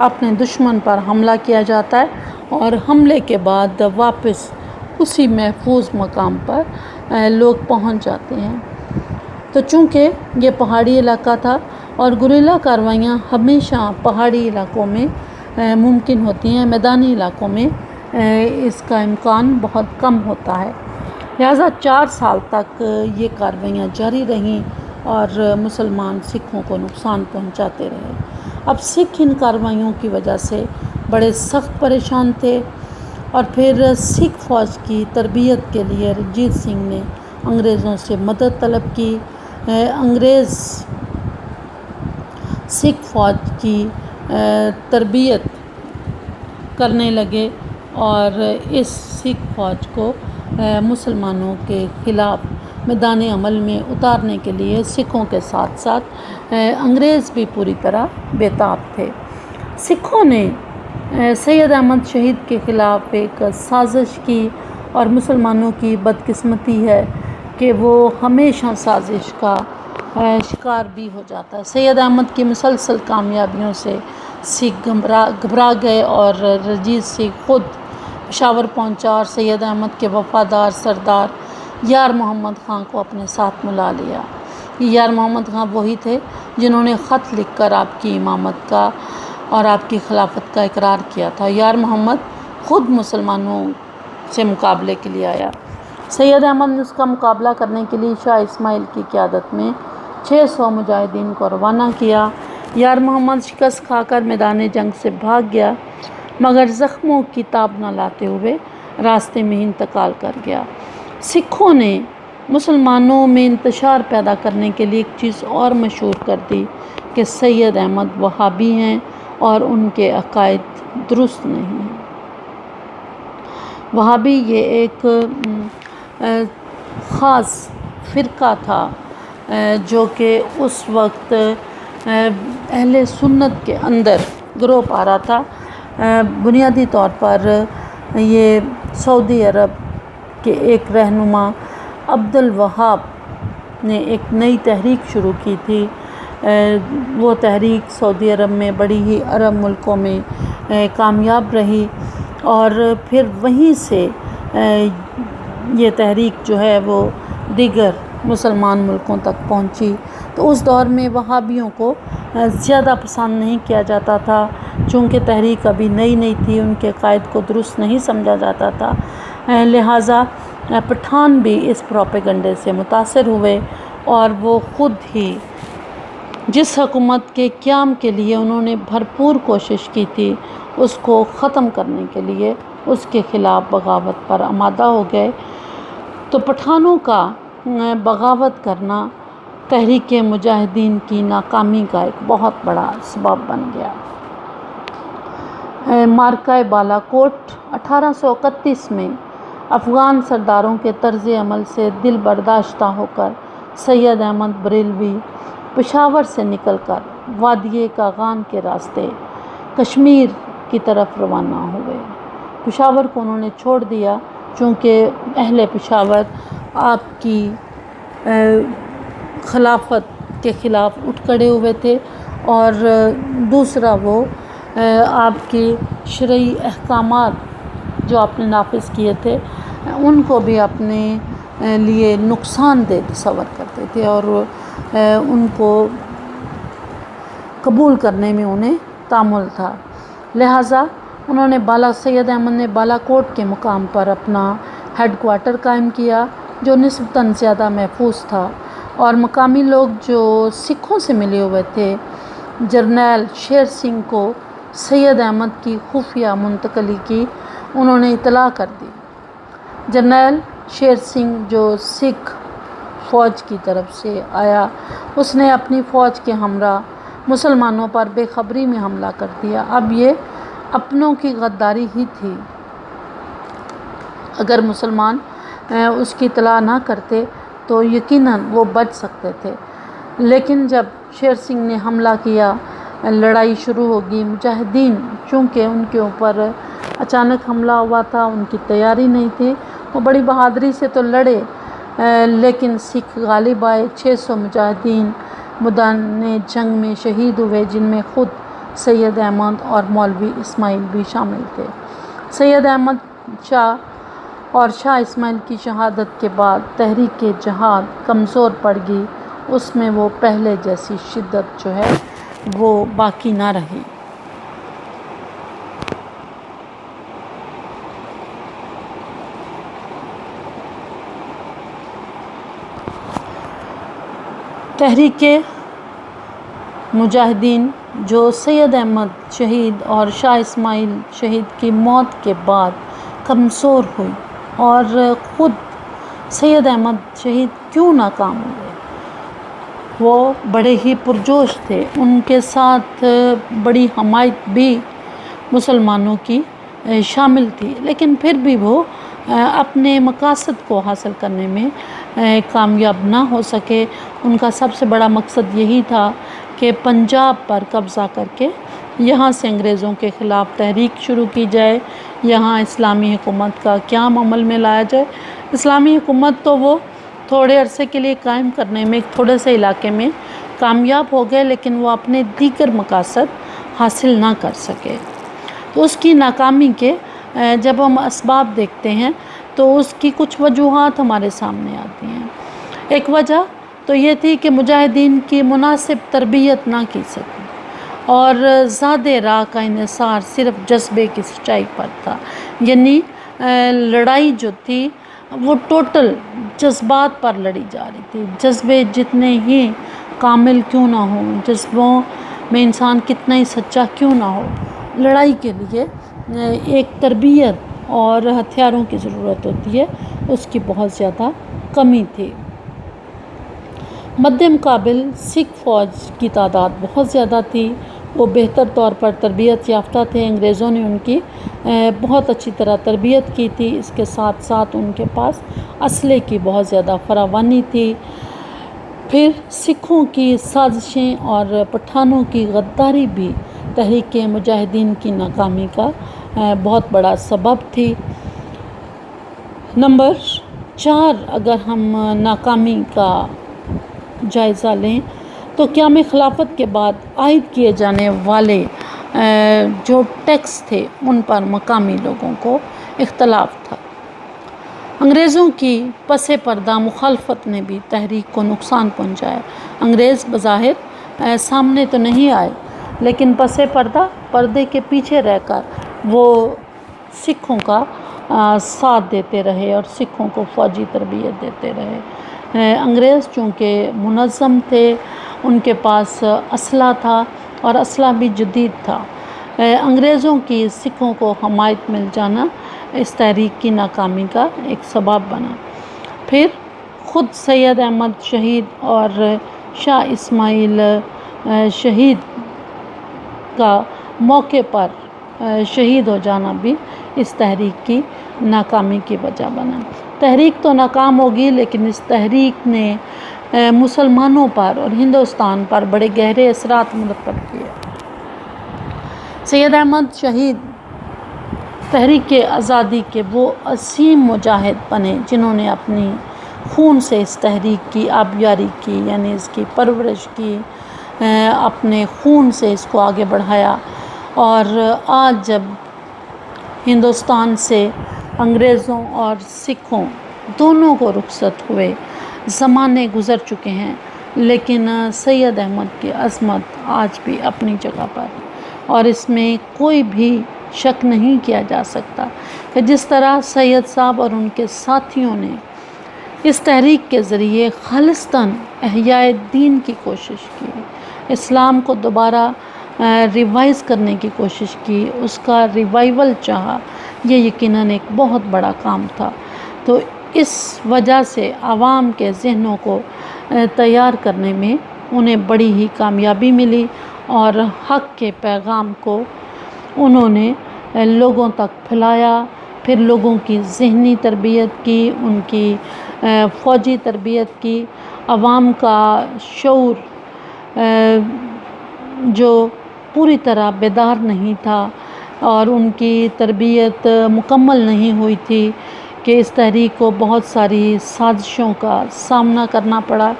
اپنے دشمن پر حملہ کیا جاتا ہے اور حملے کے بعد واپس اسی محفوظ مقام پر لوگ پہنچ جاتے ہیں۔ تو چونکہ یہ پہاڑی علاقہ تھا اور گوریلا کارروائیاں ہمیشہ پہاڑی علاقوں میں ممکن ہوتی ہیں، میدانی علاقوں میں اس کا امکان بہت کم ہوتا ہے، لہٰذا 4 سال تک یہ کارروائیاں جاری رہیں اور مسلمان سکھوں کو نقصان پہنچاتے رہے۔ اب سکھ ان کارروائیوں کی وجہ سے بڑے سخت پریشان تھے، اور پھر سکھ فوج کی تربیت کے لیے رنجیت سنگھ نے انگریزوں سے مدد طلب کی۔ انگریز سکھ فوج کی تربیت کرنے لگے اور اس سکھ فوج کو مسلمانوں کے خلاف میدان عمل میں اتارنے کے لیے سکھوں کے ساتھ ساتھ انگریز بھی پوری طرح بیتاب تھے۔ سکھوں نے سید احمد شہید کے خلاف ایک سازش کی، اور مسلمانوں کی بدقسمتی ہے کہ وہ ہمیشہ سازش کا شکار بھی ہو جاتا ہے۔ سید احمد کی مسلسل کامیابیوں سے سکھ گھبرا گئے اور رنجیت سنگھ خود پشاور پہنچا اور سید احمد کے وفادار سردار یار محمد خان کو اپنے ساتھ ملا لیا۔ یار محمد خان وہی تھے جنہوں نے خط لکھ کر آپ کی امامت کا اور آپ کی خلافت کا اقرار کیا تھا۔ یار محمد خود مسلمانوں سے مقابلے کے لیے آیا۔ سید احمد نے اس کا مقابلہ کرنے کے لیے شاہ اسماعیل کی قیادت میں 600 مجاہدین کو روانہ کیا۔ یار محمد شکست کھا کر میدان جنگ سے بھاگ گیا، مگر زخموں کی تاب نہ لاتے ہوئے راستے میں ہی انتقال کر گیا۔ سکھوں نے مسلمانوں میں انتشار پیدا کرنے کے لیے ایک چیز اور مشہور کر دی کہ سید احمد وہابی ہیں اور ان کے عقائد درست نہیں ہیں۔ وہابی یہ ایک خاص فرقہ تھا جو کہ اس وقت اہل سنت کے اندر گروہ پا رہا تھا۔ بنیادی طور پر یہ سعودی عرب کے ایک رہنما عبد الوہاب نے ایک نئی تحریک شروع کی تھی۔ وہ تحریک سعودی عرب میں بڑی ہی عرب ملکوں میں کامیاب رہی، اور پھر وہیں سے یہ تحریک جو ہے وہ دیگر مسلمان ملکوں تک پہنچی۔ تو اس دور میں وہابیوں کو زیادہ پسند نہیں کیا جاتا تھا، چونکہ تحریک ابھی نئی نئی تھی، ان کے قائد کو درست نہیں سمجھا جاتا تھا، لہٰذا پٹھان بھی اس پروپیگنڈے سے متاثر ہوئے، اور وہ خود ہی جس حکومت کے قیام کے لیے انہوں نے بھرپور کوشش کی تھی اس کو ختم کرنے کے لیے اس کے خلاف بغاوت پر آمادہ ہو گئے۔ تو پٹھانوں کا بغاوت کرنا تحریک مجاہدین کی ناکامی کا ایک بہت بڑا سبب بن گیا۔ مارکہ بالا کوٹ 1831 میں افغان سرداروں کے طرز عمل سے دل برداشتہ ہو کر سید احمد بریلوی پشاور سے نکل کر وادی کاغان کے راستے کشمیر کی طرف روانہ ہوئے۔ پشاور کو انہوں نے چھوڑ دیا چونکہ اہل پشاور آپ کی خلافت کے خلاف اٹھ کھڑے ہوئے تھے، اور دوسرا وہ آپ کے شرعی احکامات جو آپ نے نافذ کیے تھے ان کو بھی اپنے لیے نقصان دہ تصور کرتے تھے، اور ان کو قبول کرنے میں انہیں تامل تھا۔ لہٰذا انہوں نے سید احمد نے بالا کوٹ کے مقام پر اپنا ہیڈ کوارٹر قائم کیا جو نسبتاً زیادہ محفوظ تھا، اور مقامی لوگ جو سکھوں سے ملے ہوئے تھے جرنیل شیر سنگھ کو سید احمد کی خفیہ منتقلی کی انہوں نے اطلاع کر دی۔ جرنیل شیر سنگھ جو سکھ فوج کی طرف سے آیا، اس نے اپنی فوج کے ہمراہ مسلمانوں پر بے خبری میں حملہ کر دیا۔ اب یہ اپنوں کی غداری ہی تھی، اگر مسلمان اس کی اطلاع نہ کرتے تو یقیناً وہ بچ سکتے تھے، لیکن جب شیر سنگھ نے حملہ کیا لڑائی شروع ہوگی۔ مجاہدین چونکہ ان کے اوپر اچانک حملہ ہوا تھا، ان کی تیاری نہیں تھی، وہ بڑی بہادری سے تو لڑے، لیکن سکھ غالب آئے۔ 600 مجاہدین میدان جنگ میں شہید ہوئے، جن میں خود سید احمد اور مولوی اسماعیل بھی شامل تھے۔ سید احمد شاہ اور شاہ اسماعیل کی شہادت کے بعد تحریک جہاد کمزور پڑ گئی، اس میں وہ پہلے جیسی شدت جو ہے وہ باقی نہ رہی۔ تحریک مجاہدین جو سید احمد شہید اور شاہ اسماعیل شہید کی موت کے بعد کمزور ہوئی، اور خود سید احمد شہید کیوں ناکام ہوئے، وہ بڑے ہی پرجوش تھے، ان کے ساتھ بڑی حمایت بھی مسلمانوں کی شامل تھی، لیکن پھر بھی وہ اپنے مقاصد کو حاصل کرنے میں کامیاب نہ ہو سکے۔ ان کا سب سے بڑا مقصد یہی تھا کہ پنجاب پر قبضہ کر کے یہاں سے انگریزوں کے خلاف تحریک شروع کی جائے، یہاں اسلامی حکومت کا قیام عمل میں لایا جائے۔ اسلامی حکومت تو وہ تھوڑے عرصے کے لیے قائم کرنے میں ایک تھوڑے سے علاقے میں کامیاب ہو گئے، لیکن وہ اپنے دیگر مقاصد حاصل نہ کر سکے۔ تو اس کی ناکامی کے جب ہم اسباب دیکھتے ہیں تو اس کی کچھ وجوہات ہمارے سامنے آتی ہیں۔ ایک وجہ تو یہ تھی کہ مجاہدین کی مناسب تربیت نہ کی سکی اور زیادہ راہ کا انحصار صرف جذبے کی سچائی پر تھا، یعنی لڑائی جو تھی وہ ٹوٹل جذبات پر لڑی جا رہی تھی۔ جذبے جتنے ہی کامل کیوں نہ ہوں، جذبوں میں انسان کتنا ہی سچا کیوں نہ ہو، لڑائی کے لیے ایک تربیت اور ہتھیاروں کی ضرورت ہوتی ہے، اس کی بہت زیادہ کمی تھی۔ مد مقابل سکھ فوج کی تعداد بہت زیادہ تھی، وہ بہتر طور پر تربیت یافتہ تھے، انگریزوں نے ان کی بہت اچھی طرح تربیت کی تھی، اس کے ساتھ ساتھ ان کے پاس اسلحے کی بہت زیادہ فراوانی تھی۔ پھر سکھوں کی سازشیں اور پٹھانوں کی غداری بھی تحریک مجاہدین کی ناکامی کا بہت بڑا سبب تھی۔ نمبر 4، اگر ہم ناکامی کا جائزہ لیں تو قیام خلافت کے بعد عائد کیے جانے والے جو ٹیکس تھے ان پر مقامی لوگوں کو اختلاف تھا۔ انگریزوں کی پس پردہ مخالفت نے بھی تحریک کو نقصان پہنچایا۔ انگریز بظاہر سامنے تو نہیں آئے، لیکن پس پردے کے پیچھے رہ کر وہ سکھوں کا ساتھ دیتے رہے اور سکھوں کو فوجی تربیت دیتے رہے۔ انگریز چونکہ منظم تھے، ان کے پاس اسلحہ تھا اور اسلحہ بھی جدید تھا۔ انگریزوں کی سکھوں کو حمایت مل جانا اس تحریک کی ناکامی کا ایک سبب بنا۔ پھر خود سید احمد شہید اور شاہ اسماعیل شہید کا موقع پر شہید ہو جانا بھی اس تحریک کی ناکامی کی وجہ بنا۔ تحریک تو ناکام ہوگی، لیکن اس تحریک نے مسلمانوں پر اور ہندوستان پر بڑے گہرے اثرات مرتب کیے۔ سید احمد شہید تحریک آزادی کے وہ عظیم مجاہد بنے جنہوں نے اپنی خون سے اس تحریک کی آبیاری کی، یعنی اس کی پرورش کی، اپنے خون سے اس کو آگے بڑھایا۔ اور آج جب ہندوستان سے انگریزوں اور سکھوں دونوں کو رخصت ہوئے، زمانے گزر چکے ہیں، لیکن سید احمد کی عظمت آج بھی اپنی جگہ پر، اور اس میں کوئی بھی شک نہیں کیا جا سکتا کہ جس طرح سید صاحب اور ان کے ساتھیوں نے اس تحریک کے ذریعے خالصتاً احیاء دین کی کوشش کی، اسلام کو دوبارہ ریوائز کرنے کی کوشش کی، اس کا ریوائول چاہا، یہ یقیناً ایک بہت بڑا کام تھا۔ تو اس وجہ سے عوام کے ذہنوں کو تیار کرنے میں انہیں بڑی ہی کامیابی ملی، اور حق کے پیغام کو انہوں نے لوگوں تک پھیلایا۔ پھر لوگوں کی ذہنی تربیت کی، ان کی فوجی تربیت کی، عوام کا شعور جو پوری طرح بیدار نہیں تھا اور ان کی تربیت مکمل نہیں ہوئی تھی، کہ اس تحریک کو بہت ساری سازشوں کا سامنا کرنا پڑا۔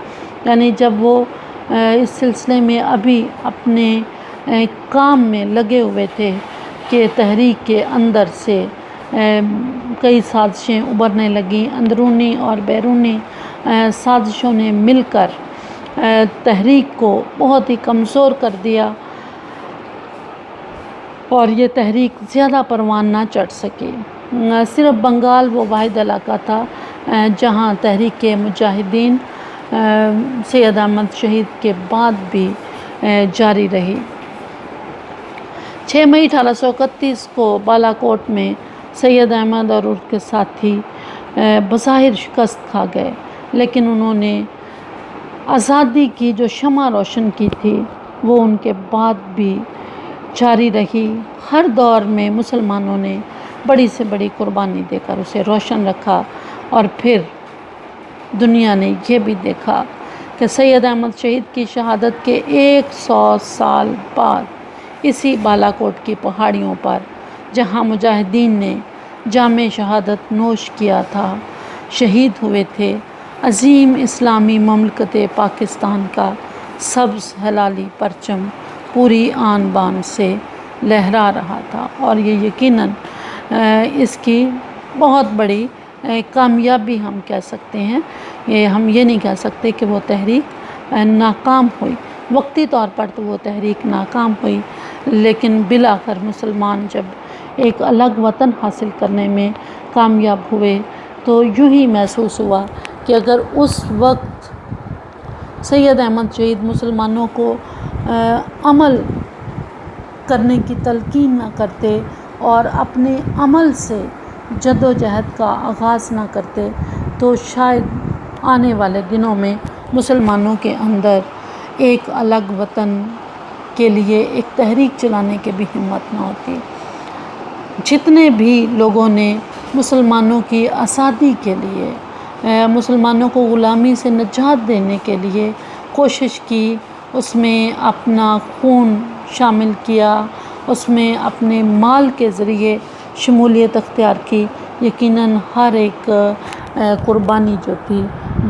یعنی جب وہ اس سلسلے میں ابھی اپنے کام میں لگے ہوئے تھے کہ تحریک کے اندر سے کئی سازشیں ابھرنے لگیں، اندرونی اور بیرونی سازشوں نے مل کر تحریک کو بہت ہی کمزور کر دیا، اور یہ تحریک زیادہ پروان نہ چڑھ سکی۔ صرف بنگال وہ واحد علاقہ تھا جہاں تحریک مجاہدین سید احمد شہید کے بعد بھی جاری رہی۔ 6 مئی 1831 کو بالا کوٹ میں سید احمد اور ان کے ساتھی بظاہر شکست کھا گئے، لیکن انہوں نے آزادی کی جو شمع روشن کی تھی وہ ان کے بعد بھی جاری رہی۔ ہر دور میں مسلمانوں نے بڑی سے بڑی قربانی دے کر اسے روشن رکھا، اور پھر دنیا نے یہ بھی دیکھا کہ سید احمد شہید کی شہادت کے 100 سال بعد اسی بالا کوٹ کی پہاڑیوں پر جہاں مجاہدین نے جام شہادت نوش کیا تھا، شہید ہوئے تھے، عظیم اسلامی مملکت پاکستان کا سبز ہلالی پرچم پوری آن بان سے لہرا رہا تھا، اور یہ یقیناً اس کی بہت بڑی کامیابی ہم کہہ سکتے ہیں، ہم یہ نہیں کہہ سکتے کہ وہ تحریک ناکام ہوئی، وقتی طور پر تو وہ تحریک ناکام ہوئی، لیکن بالآخر مسلمان جب ایک الگ وطن حاصل کرنے میں کامیاب ہوئے تو یوں ہی محسوس ہوا کہ اگر اس وقت سید احمد شہید مسلمانوں کو عمل کرنے کی تلقین نہ کرتے اور اپنے عمل سے جد و جہد کا آغاز نہ کرتے تو شاید آنے والے دنوں میں مسلمانوں کے اندر ایک الگ وطن کے لیے ایک تحریک چلانے کی بھی ہمت نہ ہوتی۔ جتنے بھی لوگوں نے مسلمانوں کی آزادی کے لیے، مسلمانوں کو غلامی سے نجات دینے کے لیے کوشش کی، اس میں اپنا خون شامل کیا، اس میں اپنے مال کے ذریعے شمولیت اختیار کی، یقیناً ہر ایک قربانی جو تھی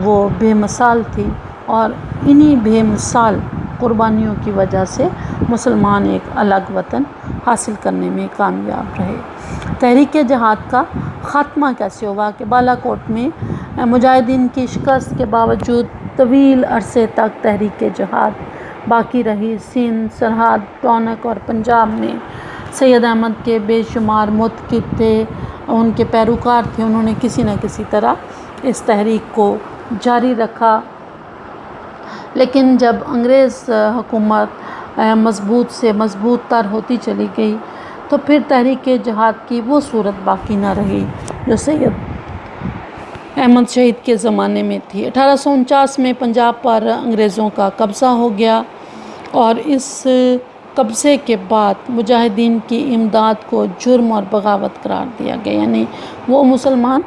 وہ بے مثال تھی، اور انہی بے مثال قربانیوں کی وجہ سے مسلمان ایک الگ وطن حاصل کرنے میں کامیاب رہے۔ تحریک جہاد کا خاتمہ کیسے ہوا کہ بالا کوٹ میں مجاہدین کی شکست کے باوجود طویل عرصے تک تحریک جہاد باقی رہی۔ سندھ، سرحد، ٹونک اور پنجاب میں سید احمد کے بے شمار معتقد تھے، ان کے پیروکار تھے، انہوں نے کسی نہ کسی طرح اس تحریک کو جاری رکھا۔ لیکن جب انگریز حکومت مضبوط سے مضبوط تر ہوتی چلی گئی تو پھر تحریک جہاد کی وہ صورت باقی نہ رہی جو سید احمد شہید کے زمانے میں تھی۔ 1849 میں پنجاب پر انگریزوں کا قبضہ ہو گیا، اور اس قبضے کے بعد مجاہدین کی امداد کو جرم اور بغاوت قرار دیا گیا، یعنی وہ مسلمان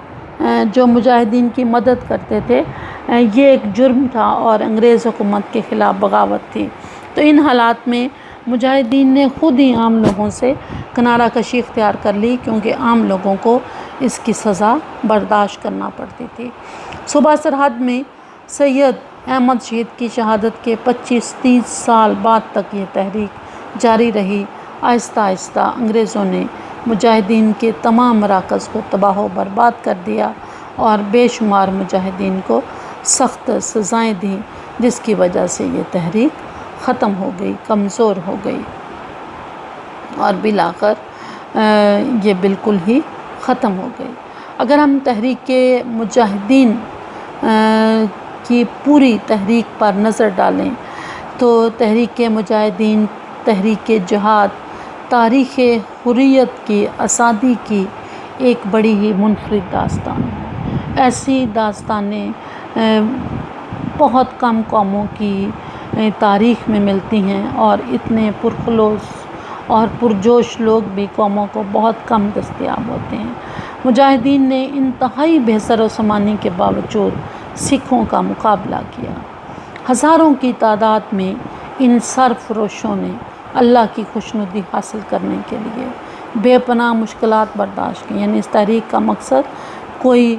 جو مجاہدین کی مدد کرتے تھے یہ ایک جرم تھا اور انگریز حکومت کے خلاف بغاوت تھی۔ تو ان حالات میں مجاہدین نے خود ہی عام لوگوں سے کنارہ کشی اختیار کر لی، کیونکہ عام لوگوں کو اس کی سزا برداشت کرنا پڑتی تھی۔ صوبہ سرحد میں سید احمد شہید کی شہادت کے 25-30 سال بعد تک یہ تحریک جاری رہی۔ آہستہ آہستہ انگریزوں نے مجاہدین کے تمام مراکز کو تباہ و برباد کر دیا اور بے شمار مجاہدین کو سخت سزائیں دیں، جس کی وجہ سے یہ تحریک ختم ہو گئی، کمزور ہو گئی، اور بالآخر یہ بالکل ہی ختم ہو گئی۔ اگر ہم تحریک مجاہدین کی پوری تحریک پر نظر ڈالیں تو تحریک مجاہدین، تحریک جہاد، تاریخ حریت کی، آزادی کی ایک بڑی ہی منفرد داستان ہے۔ ایسی داستانیں بہت کم قوموں کی تاریخ میں ملتی ہیں، اور اتنے پرخلوص اور پرجوش لوگ بھی قوموں کو بہت کم دستیاب ہوتے ہیں۔ مجاہدین نے انتہائی بے سر و سامانی کے باوجود سکھوں کا مقابلہ کیا۔ ہزاروں کی تعداد میں ان سرفروشوں نے اللہ کی خوشنودی حاصل کرنے کے لیے بے پناہ مشکلات برداشت کی، یعنی اس تحریک کا مقصد کوئی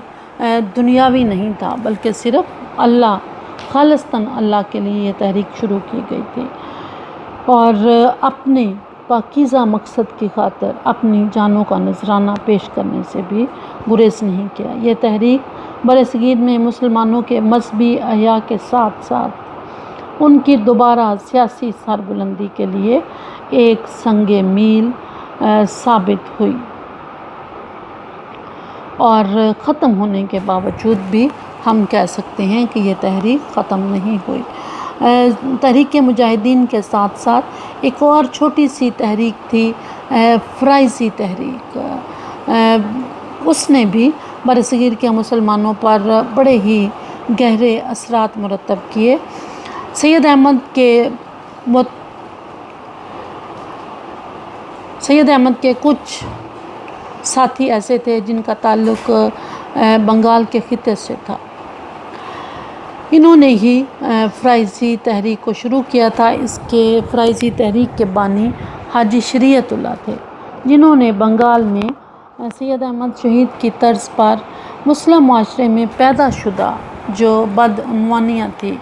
دنیاوی نہیں تھا، بلکہ صرف اللہ، خالصتاً اللہ کے لیے یہ تحریک شروع کی گئی تھی، اور اپنے پاکیزہ مقصد کی خاطر اپنی جانوں کا نذرانہ پیش کرنے سے بھی گریز نہیں کیا۔ یہ تحریک برصغیر میں مسلمانوں کے مذہبی احیاء کے ساتھ ساتھ ان کی دوبارہ سیاسی سربلندی کے لیے ایک سنگ میل ثابت ہوئی، اور ختم ہونے کے باوجود بھی ہم کہہ سکتے ہیں کہ یہ تحریک ختم نہیں ہوئی۔ تحریک مجاہدین کے ساتھ ساتھ ایک اور چھوٹی سی تحریک تھی، فرائضی تحریک۔ اس نے بھی برصغیر کے مسلمانوں پر بڑے ہی گہرے اثرات مرتب کیے۔ سید احمد کے کچھ ساتھی ایسے تھے جن کا تعلق بنگال کے خطے سے تھا، انہوں نے ہی فرائضی تحریک کو شروع کیا تھا۔ اس کے فرائضی تحریک کے بانی حاجی شریعت اللہ تھے، جنہوں نے بنگال میں سید احمد شہید کی طرز پر مسلم معاشرے میں پیدا شدہ جو بدعنوانیاں تھیں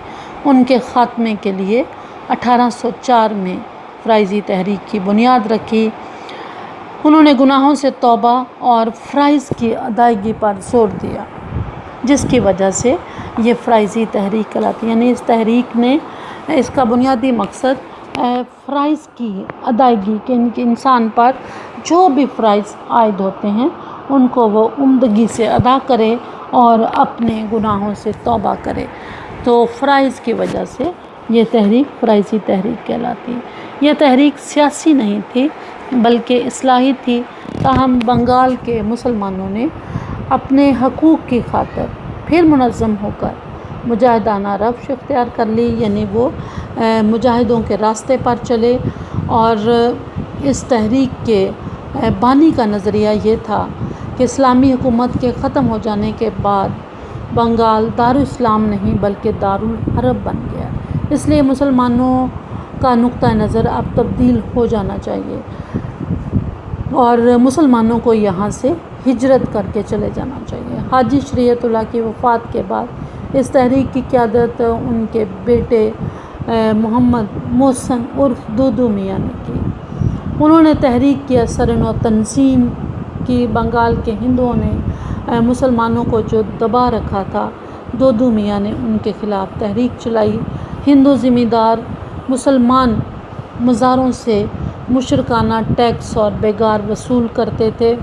ان کے خاتمے کے لیے 1804 میں فرائضی تحریک کی بنیاد رکھی۔ انہوں نے گناہوں سے توبہ اور فرائض کی ادائیگی پر زور دیا، جس کی وجہ سے یہ فرائضی تحریک کہلاتی ہے۔ یعنی اس تحریک نے اس کا بنیادی مقصد فرائض کی ادائیگی کہ انسان پر جو بھی فرائض عائد ہوتے ہیں ان کو وہ عمدگی سے ادا کرے اور اپنے گناہوں سے توبہ کرے۔ تو فرائض کی وجہ سے یہ تحریک فرائضی تحریک کہلاتی ہے۔ یہ تحریک سیاسی نہیں تھی بلکہ اصلاحی تھی، تاہم بنگال کے مسلمانوں نے اپنے حقوق کی خاطر پھر منظم ہو کر مجاہدانہ روش اختیار کر لی، یعنی وہ مجاہدوں کے راستے پر چلے۔ اور اس تحریک کے بانی کا نظریہ یہ تھا کہ اسلامی حکومت کے ختم ہو جانے کے بعد بنگال دارالاسلام نہیں بلکہ دارالحرب بن گیا، اس لیے مسلمانوں کا نقطہ نظر اب تبدیل ہو جانا چاہیے اور مسلمانوں کو یہاں سے ہجرت کر کے چلے جانا چاہیے۔ حاجی شریعت اللہ کی وفات کے بعد اس تحریک کی قیادت ان کے بیٹے محمد محسن عرف دودو میاں نے کی۔ انہوں نے تحریک کی اثر نو تنظیم کی۔ بنگال کے ہندوؤں نے مسلمانوں کو جو دبا رکھا تھا، دودو میاں نے ان کے خلاف تحریک چلائی۔ ہندو ذمہ دار مسلمان مزاروں سے مشرکانہ ٹیکس اور بیگار وصول کرتے تھے،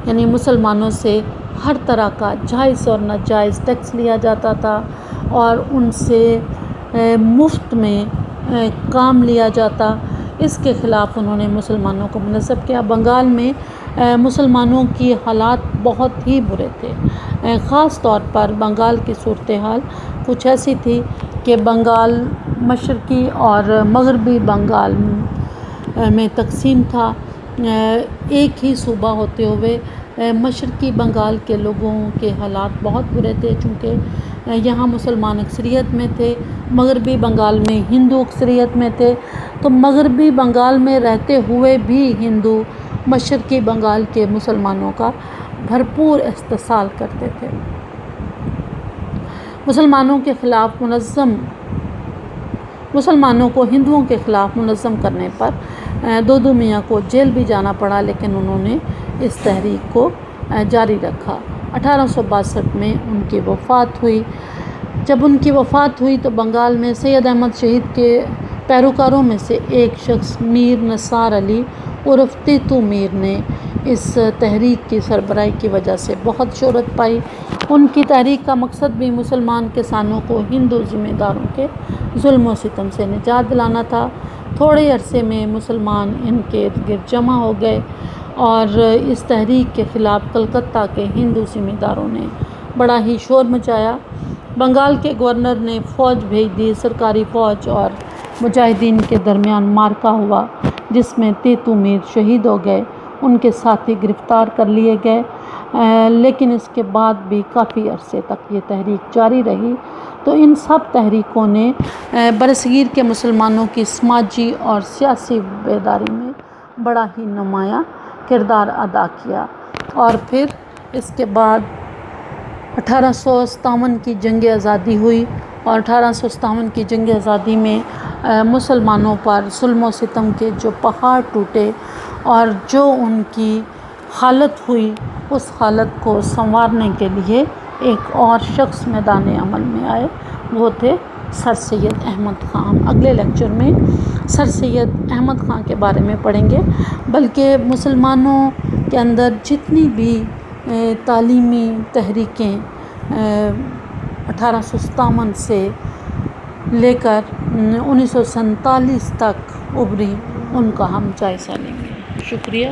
یعنی مسلمانوں سے ہر طرح کا جائز اور ناجائز ٹیکس لیا جاتا تھا اور ان سے مفت میں کام لیا جاتا۔ اس کے خلاف انہوں نے مسلمانوں کو منصب کیا۔ بنگال میں مسلمانوں کی حالات بہت ہی برے تھے، خاص طور پر بنگال کی صورتحال کچھ ایسی تھی کہ بنگال مشرقی اور مغربی بنگال میں تقسیم تھا۔ ایک ہی صوبہ ہوتے ہوئے مشرقی بنگال کے لوگوں کے حالات بہت برے تھے، چونکہ یہاں مسلمان اکثریت میں تھے، مغربی بنگال میں ہندو اکثریت میں تھے، تو مغربی بنگال میں رہتے ہوئے بھی ہندو مشرقی بنگال کے مسلمانوں کا بھرپور استحصال کرتے تھے۔ مسلمانوں کو ہندوؤں کے خلاف منظم کرنے پر دودو میاں کو جیل بھی جانا پڑا، لیکن انہوں نے اس تحریک کو جاری رکھا۔ 1862 میں ان کی وفات ہوئی۔ جب ان کی وفات ہوئی تو بنگال میں سید احمد شہید کے پیروکاروں میں سے ایک شخص میر نثار علی عرف تیتو میر نے اس تحریک کی سربراہی کی وجہ سے بہت شہرت پائی۔ ان کی تحریک کا مقصد بھی مسلمان کسانوں کو ہندو ذمہ داروں کے ظلم و ستم سے نجات دلانا تھا۔ تھوڑے عرصے میں مسلمان ان کے ارد گرد جمع ہو گئے اور اس تحریک کے خلاف کلکتہ کے ہندو ذمہ داروں نے بڑا ہی شور مچایا۔ بنگال کے گورنر نے فوج بھیج دی۔ سرکاری فوج اور مجاہدین کے درمیان معرکہ ہوا جس میں تیتو میر شہید ہو گئے، ان کے ساتھی گرفتار کر لیے گئے، لیکن اس کے بعد بھی کافی عرصے تک یہ تحریک جاری رہی۔ تو ان سب تحریکوں نے برصغیر کے مسلمانوں کی سماجی اور سیاسی بیداری میں بڑا ہی نمایاں کردار ادا کیا۔ اور پھر اس کے بعد 1857 کی جنگ آزادی ہوئی اور 1857 کی جنگ آزادی میں مسلمانوں پر ظلم و ستم کے جو پہاڑ ٹوٹے اور جو ان کی حالت ہوئی، اس حالت کو سنوارنے کے لیے ایک اور شخص میدان عمل میں آئے، وہ تھے سر سید احمد خان۔ ہم اگلے لیکچر میں سر سید احمد خان کے بارے میں پڑھیں گے، بلکہ مسلمانوں کے اندر جتنی بھی تعلیمی تحریکیں 1857 سے لے کر 1947 تک ابھری، ان کا ہم جائزہ لیں گے۔ شکریہ۔